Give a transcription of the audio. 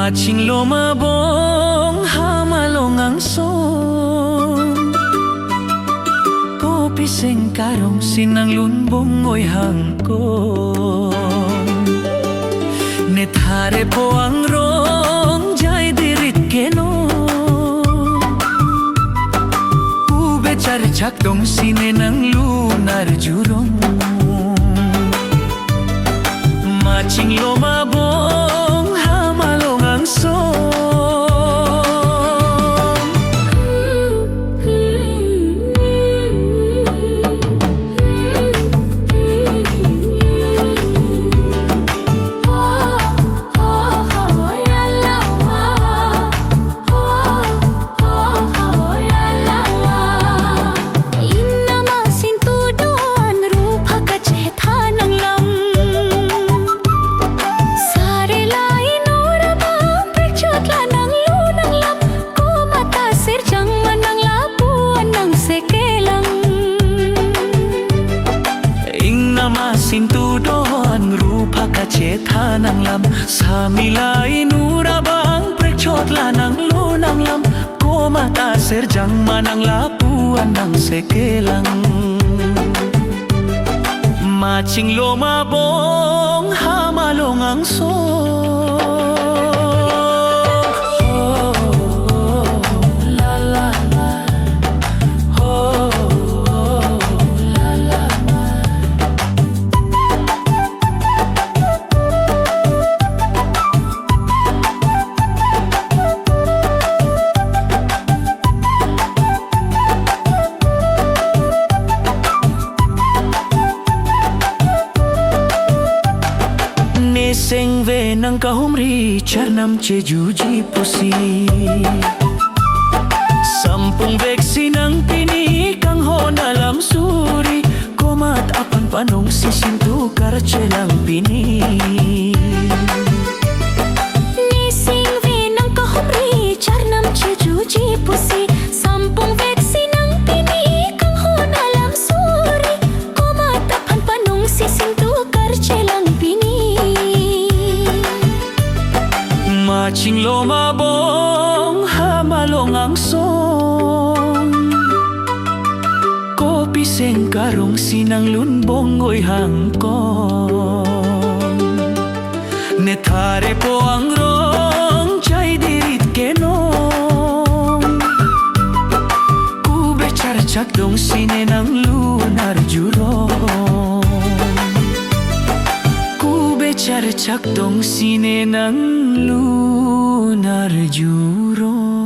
Macing lumabong hamalong ang son Popiseng karong sinang lunbong oy hangkon Nethare po ang rong jay dirit keno Ube charchak dong sine ng lunar jurong Macing lumabong hamalong ang son Sintudoan rupa kaceta nang lam Samilay nurabang prekchot lanang lunang lam Komata serjang manang lapuan ng sekelang Macing lumabong hamalong ang son Seng ve nang kahumri charnam che juji pusi Sampung veksi nang pini kang honalam suri Komat apan panong sisintu karcelang pini Nising ve nang kahumri charnam che juji pusi Sampung veksi nang pini kang honalam suri Komat apan panong sisintu karcelang pini Macing lumabong hamalong ang son Kopiseng karong sinang lunbong oy hangkon Nethare po ang rong jay dirit kenong Kube charchak dong sine ng lunar jurong Charchak dong sine ng lunar jurong